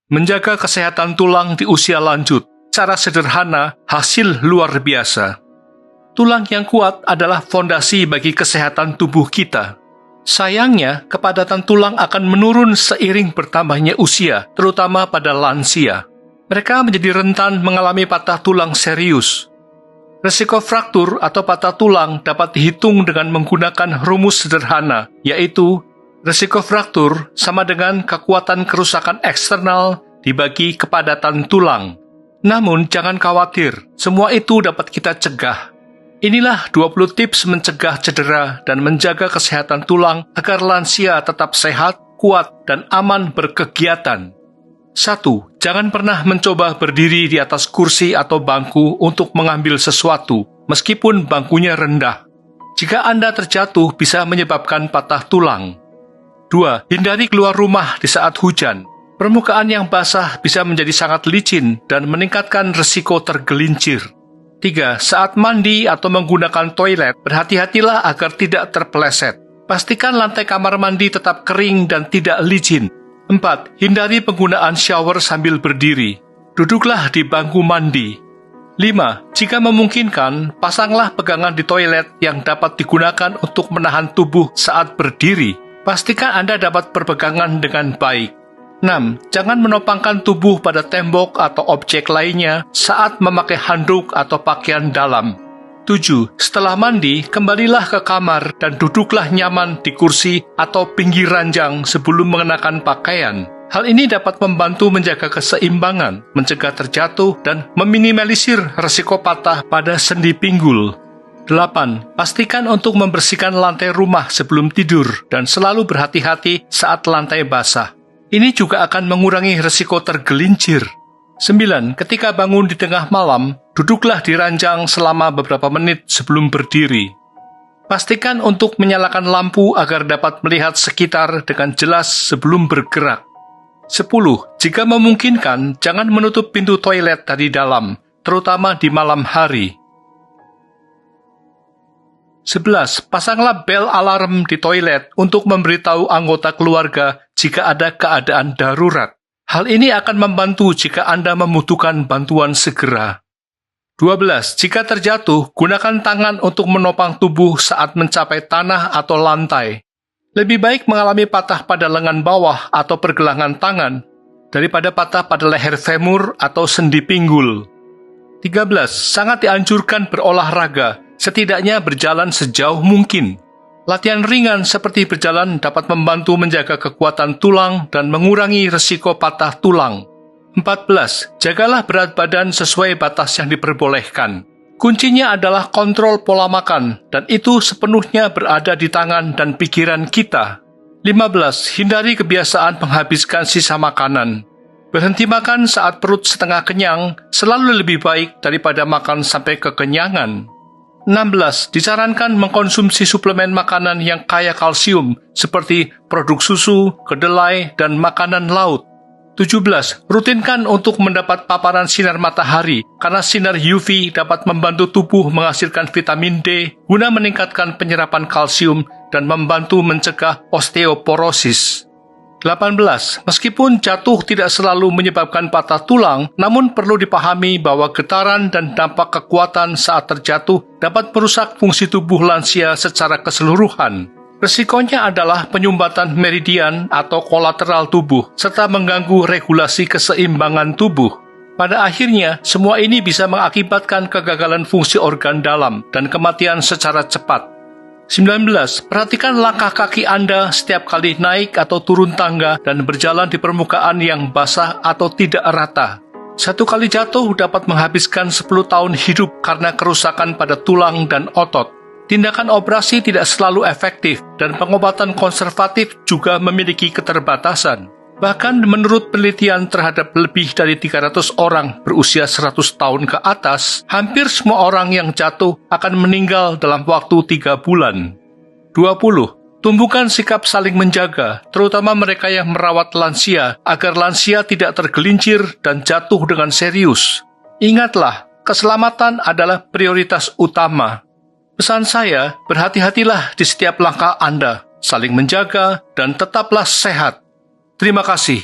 Menjaga kesehatan tulang di usia lanjut. Cara sederhana, hasil luar biasa. Tulang yang kuat adalah fondasi bagi kesehatan tubuh kita. Sayangnya, kepadatan tulang akan menurun seiring bertambahnya usia, terutama pada lansia. Mereka menjadi rentan mengalami patah tulang serius. Risiko fraktur atau patah tulang dapat dihitung dengan menggunakan rumus sederhana, yaitu risiko fraktur sama dengan kekuatan kerusakan eksternal dibagi kepadatan tulang. Namun, jangan khawatir, semua itu dapat kita cegah. Inilah 20 tips mencegah cedera dan menjaga kesehatan tulang agar lansia tetap sehat, kuat, dan aman berkegiatan. 1. Jangan pernah mencoba berdiri di atas kursi atau bangku untuk mengambil sesuatu, meskipun bangkunya rendah. Jika Anda terjatuh, bisa menyebabkan patah tulang. 2. Hindari keluar rumah di saat hujan. Permukaan yang basah bisa menjadi sangat licin dan meningkatkan risiko tergelincir. 3. Saat mandi atau menggunakan toilet, berhati-hatilah agar tidak terpeleset. Pastikan lantai kamar mandi tetap kering dan tidak licin. 4. Hindari penggunaan shower sambil berdiri. Duduklah di bangku mandi. 5. Jika memungkinkan, pasanglah pegangan di toilet yang dapat digunakan untuk menahan tubuh saat berdiri. Pastikan Anda dapat berpegangan dengan baik. 6. Jangan menopangkan tubuh pada tembok atau objek lainnya saat memakai handuk atau pakaian dalam. 7. Setelah mandi, kembalilah ke kamar dan duduklah nyaman di kursi atau pinggir ranjang sebelum mengenakan pakaian. Hal ini dapat membantu menjaga keseimbangan, mencegah terjatuh, dan meminimalisir risiko patah pada sendi pinggul. 8. Pastikan untuk membersihkan lantai rumah sebelum tidur dan selalu berhati-hati saat lantai basah. Ini juga akan mengurangi risiko tergelincir. 9. Ketika bangun di tengah malam, duduklah di ranjang selama beberapa menit sebelum berdiri. Pastikan untuk menyalakan lampu agar dapat melihat sekitar dengan jelas sebelum bergerak. 10. Jika memungkinkan, jangan menutup pintu toilet dari dalam, terutama di malam hari. 11. Pasanglah bel alarm di toilet untuk memberitahu anggota keluarga jika ada keadaan darurat. Hal ini akan membantu jika Anda membutuhkan bantuan segera. 12. Jika terjatuh, gunakan tangan untuk menopang tubuh saat mencapai tanah atau lantai. Lebih baik mengalami patah pada lengan bawah atau pergelangan tangan daripada patah pada leher femur atau sendi pinggul. 13. Sangat dianjurkan berolahraga, setidaknya berjalan sejauh mungkin. Latihan ringan seperti berjalan dapat membantu menjaga kekuatan tulang dan mengurangi risiko patah tulang. 14. Jagalah berat badan sesuai batas yang diperbolehkan. Kuncinya adalah kontrol pola makan, dan itu sepenuhnya berada di tangan dan pikiran kita. 15. Hindari kebiasaan menghabiskan sisa makanan. Berhenti makan saat perut setengah kenyang selalu lebih baik daripada makan sampai kekenyangan. 16. Disarankan mengkonsumsi suplemen makanan yang kaya kalsium seperti produk susu, kedelai, dan makanan laut. 17. Rutinkan untuk mendapat paparan sinar matahari karena sinar UV dapat membantu tubuh menghasilkan vitamin D guna meningkatkan penyerapan kalsium dan membantu mencegah osteoporosis. 18. Meskipun jatuh tidak selalu menyebabkan patah tulang, namun perlu dipahami bahwa getaran dan dampak kekuatan saat terjatuh dapat merusak fungsi tubuh lansia secara keseluruhan. Risikonya adalah penyumbatan meridian atau kolateral tubuh, serta mengganggu regulasi keseimbangan tubuh. Pada akhirnya, semua ini bisa mengakibatkan kegagalan fungsi organ dalam dan kematian secara cepat. 19. Perhatikan langkah kaki Anda setiap kali naik atau turun tangga dan berjalan di permukaan yang basah atau tidak rata. Satu kali jatuh dapat menghabiskan 10 tahun hidup karena kerusakan pada tulang dan otot. Tindakan operasi tidak selalu efektif dan pengobatan konservatif juga memiliki keterbatasan. Bahkan menurut penelitian terhadap lebih dari 300 orang berusia 100 tahun ke atas, hampir semua orang yang jatuh akan meninggal dalam waktu 3 bulan. 20. Tumbuhkan sikap saling menjaga, terutama mereka yang merawat lansia, agar lansia tidak tergelincir dan jatuh dengan serius. Ingatlah, keselamatan adalah prioritas utama. Pesan saya, berhati-hatilah di setiap langkah Anda, saling menjaga, dan tetaplah sehat. Terima kasih.